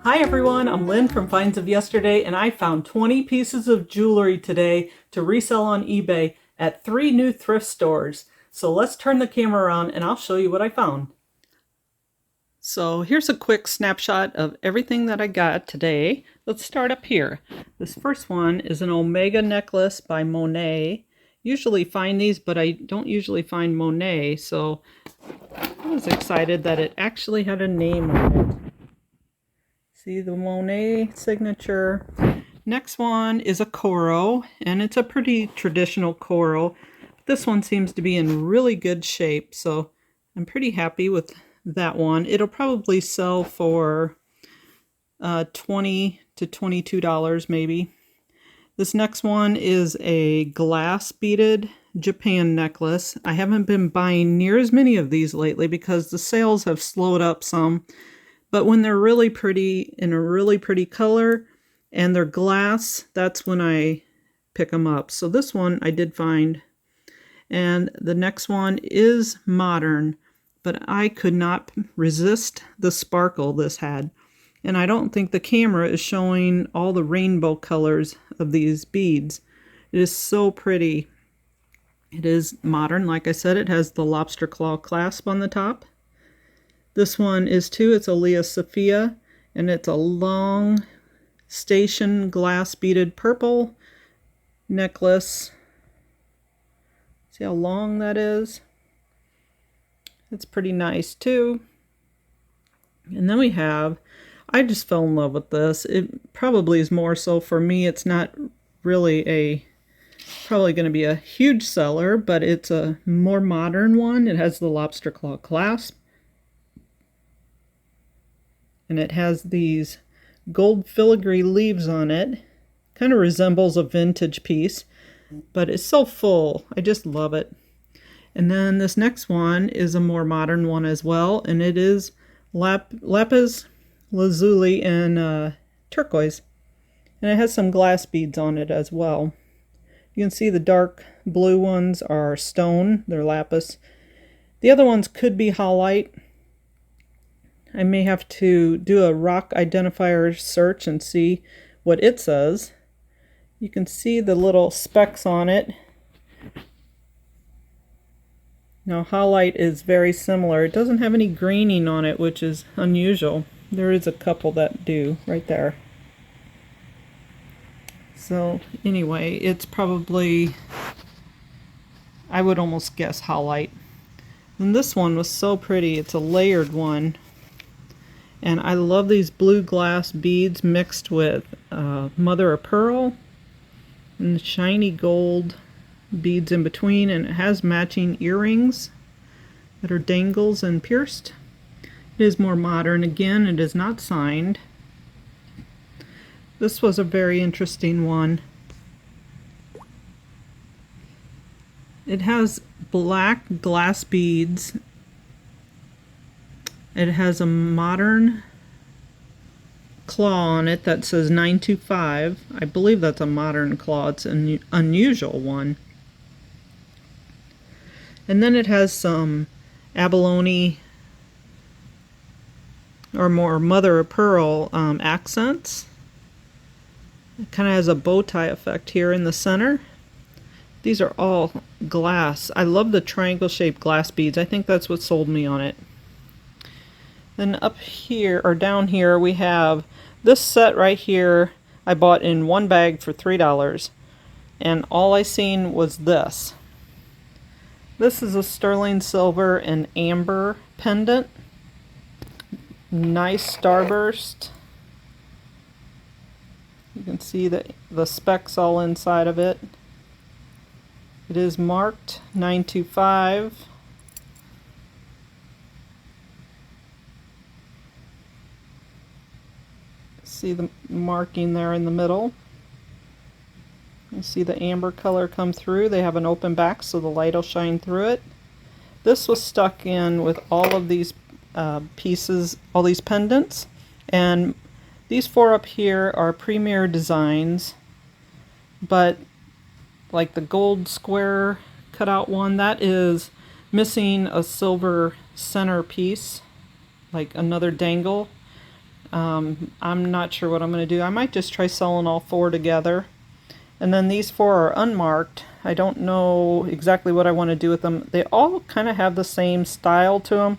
Hi everyone, I'm Lynn from Finds of Yesterday, and I found 20 pieces of jewelry today to resell on eBay at 3 new thrift stores. So let's turn the camera around and I'll show you what I found. So here's a quick snapshot of everything that I got today. Let's start up here. This first one is an Omega necklace by Monet. Usually find these, but I don't usually find Monet, so I was excited that it actually had a name on it. See the Monet signature. Next one is a coral, and it's a pretty traditional coral. This one seems to be in really good shape, so I'm pretty happy with that one. It'll probably sell for $20 to $22 maybe. This next one is a glass beaded Japan necklace. I haven't been buying near as many of these lately because the sales have slowed up some. But when they're really pretty, in a really pretty color, and they're glass, that's when I pick them up. So this one I did find. And the next one is modern, but I could not resist the sparkle this had. And I don't think the camera is showing all the rainbow colors of these beads. It is so pretty. It is modern, like I said. It has the lobster claw clasp on the top. This one is too, it's a Leah Sophia, and it's a long station glass beaded purple necklace. See how long that is? It's pretty nice too. And then we have, I just fell in love with this. It probably is more so for me. It's not really probably going to be a huge seller, but it's a more modern one. It has the lobster claw clasp. And it has these gold filigree leaves on it. Kind of resembles a vintage piece, but it's so full. I just love it. And then this next one is a more modern one as well, and it is lapis lazuli in turquoise. And it has some glass beads on it as well. You can see the dark blue ones are stone, they're lapis. The other ones could be halite. I may have to do a rock identifier search and see what it says. You can see the little specks on it. Now halite is very similar. It doesn't have any graining on it, which is unusual. There is a couple that do right there. So anyway, it's probably, I would almost guess halite. And this one was so pretty. It's a layered one. And I love these blue glass beads mixed with mother of pearl and shiny gold beads in between, and it has matching earrings that are dangles and pierced. It is more modern. Again, it is not signed. This was a very interesting one. It has black glass beads. It has a modern claw on it that says 925. I believe that's a modern claw. It's an unusual one. And then it has some abalone or more mother of pearl accents. It kind of has a bow tie effect here in the center. These are all glass. I love the triangle shaped glass beads. I think that's what sold me on it. Then up here, or down here, we have this set right here. I bought in one bag for $3. And all I seen was this. This is a sterling silver and amber pendant. Nice starburst. You can see the specs all inside of it. It is marked 925. See the marking there in the middle. You see the amber color come through. They have an open back so the light will shine through it. This was stuck in with all of these pieces, all these pendants, and these four up here are premier designs, but like the gold square cutout one, that is missing a silver center piece, like another dangle. I'm not sure what I'm going to do. I might just try selling all 4 together. And then these 4 are unmarked. I don't know exactly what I want to do with them. They all kind of have the same style to them.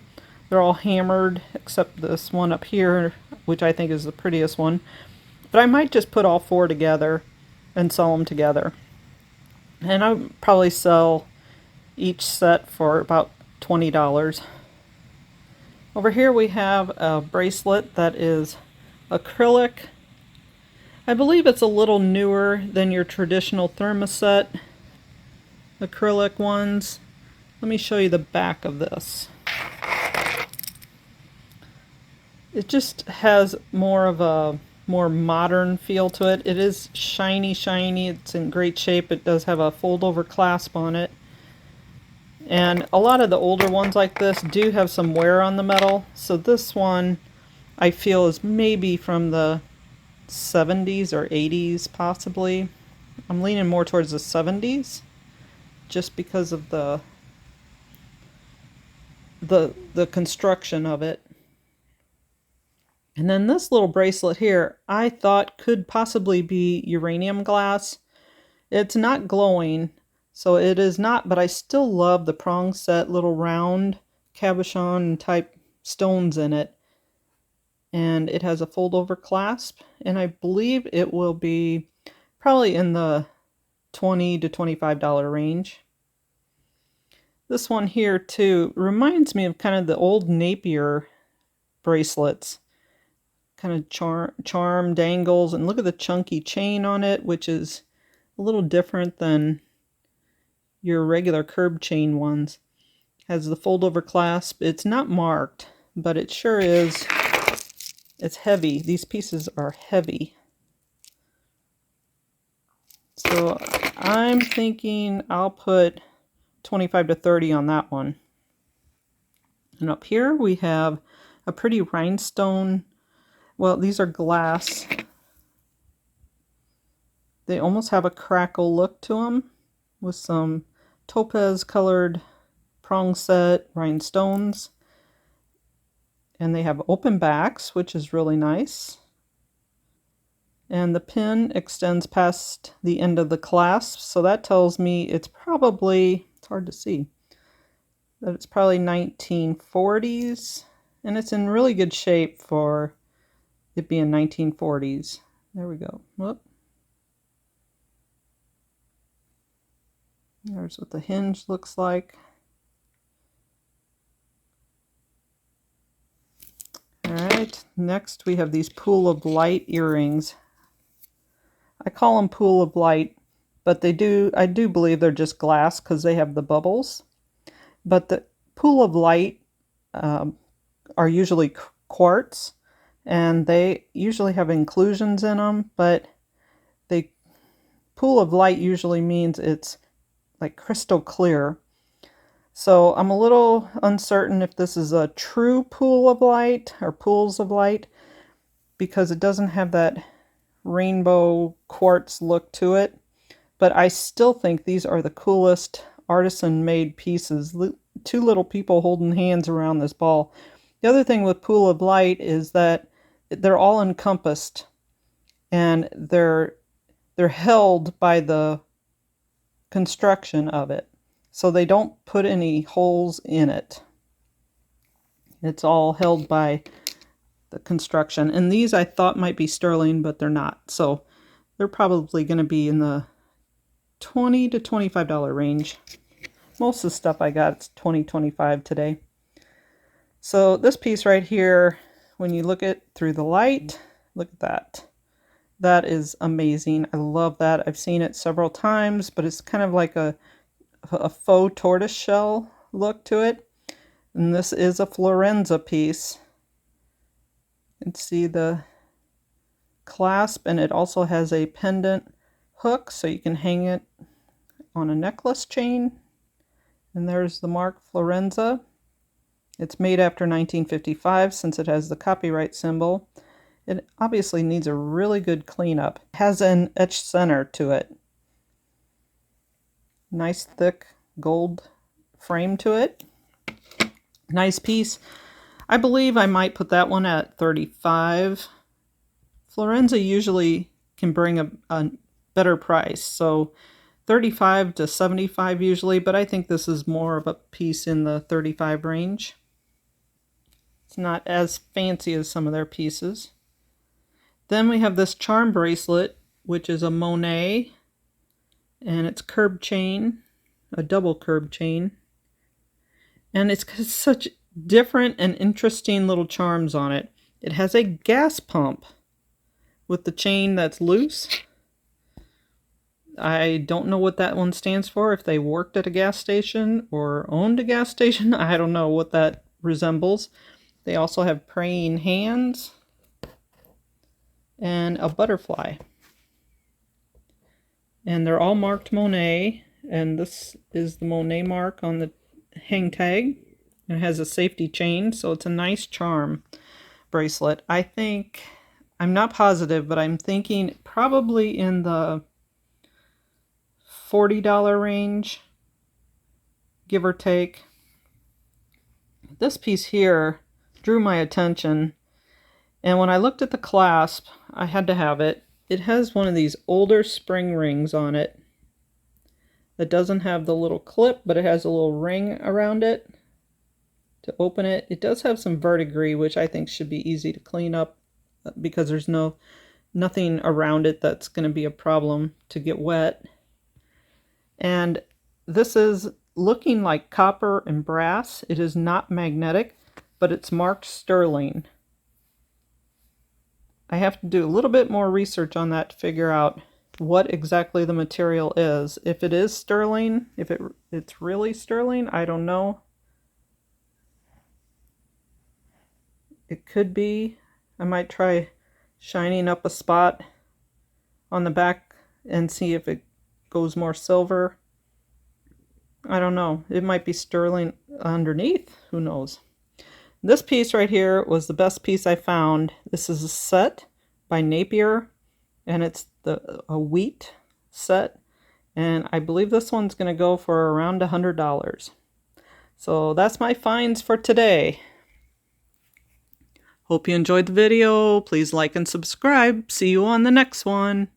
They're all hammered, except this one up here, which I think is the prettiest one. But I might just put all 4 together and sell them together. And I'll probably sell each set for about $20. Over here we have a bracelet that is acrylic. I believe it's a little newer than your traditional thermoset acrylic ones. Let me show you the back of this. It just has more of a more modern feel to it. It is shiny, it's in great shape. It does have a fold-over clasp on it. And a lot of the older ones like this do have some wear on the metal. So this one I feel is maybe from the 70s or 80s possibly. I'm leaning more towards the 70s just because of the construction of it. And then this little bracelet here I thought could possibly be uranium glass. It's not glowing, so it is not, but I still love the prong set little round cabochon type stones in it. And it has a fold-over clasp, and I believe it will be probably in the $20 to $25 range. This one here too reminds me of kind of the old Napier bracelets, kind of charm dangles, and look at the chunky chain on it, which is a little different than your regular curb chain ones. Has the fold-over clasp. It's not marked, but it sure is. It's heavy. These pieces are heavy. So I'm thinking I'll put 25 to 30 on that one. And up here we have a pretty rhinestone. Well, these are glass. They almost have a crackle look to them with some topaz colored prong set rhinestones. And they have open backs, which is really nice. And the pin extends past the end of the clasp, so that tells me it's probably, it's hard to see, that it's probably 1940s. And it's in really good shape for it being 1940s. There we go. Whoop. There's what the hinge looks like. Alright, next we have these pool of light earrings. I call them pool of light, but I do believe they're just glass because they have the bubbles. But the pool of light are usually quartz, and they usually have inclusions in them, but the pool of light usually means it's like crystal clear. So I'm a little uncertain if this is a true pool of light or pools of light, because it doesn't have that rainbow quartz look to it. But I still think these are the coolest artisan made pieces. 2 little people holding hands around this ball. The other thing with pool of light is that they're all encompassed, and they're held by the construction of it. So they don't put any holes in it. It's all held by the construction. And these I thought might be sterling, but they're not. So they're probably going to be in the $20 to $25 range. Most of the stuff I got is $20, $25 today. So this piece right here, when you look at through the light, look at that. That is amazing. I love that. I've seen it several times, but it's kind of like a faux tortoise shell look to it. And this is a Florenza piece. You can see the clasp, and it also has a pendant hook, so you can hang it on a necklace chain. And there's the mark Florenza. It's made after 1955 since it has the copyright symbol. It obviously needs a really good cleanup. It has an etched center to it. Nice thick gold frame to it. Nice piece. I believe I might put that one at $35. Florenza usually can bring a better price, so $35 to $75 usually, but I think this is more of a piece in the $35 range. It's not as fancy as some of their pieces. Then we have this charm bracelet, which is a Monet, and it's curb chain, a double curb chain. And it's got such different and interesting little charms on it. It has a gas pump with the chain that's loose. I don't know what that one stands for, if they worked at a gas station or owned a gas station. I don't know what that resembles. They also have praying hands and a butterfly. And they're all marked Monet, and this is the Monet mark on the hang tag. It has a safety chain, so it's a nice charm bracelet. I think, I'm not positive, but I'm thinking probably in the $40 range, give or take. This piece here drew my attention, and when I looked at the clasp, I had to have it. It has one of these older spring rings on it that doesn't have the little clip, but it has a little ring around it to open it. It does have some verdigris, which I think should be easy to clean up because there's nothing around it that's going to be a problem to get wet. And this is looking like copper and brass. It is not magnetic, but it's marked sterling. I have to do a little bit more research on that to figure out what exactly the material is. If it is sterling, if it's really sterling, I don't know. It could be. I might try shining up a spot on the back and see if it goes more silver. I don't know. It might be sterling underneath. Who knows? This piece right here was the best piece I found. This is a set by Napier, and it's a wheat set, and I believe this one's going to go for around $100. So that's my finds for today. Hope you enjoyed the video. Please like and subscribe. See you on the next one.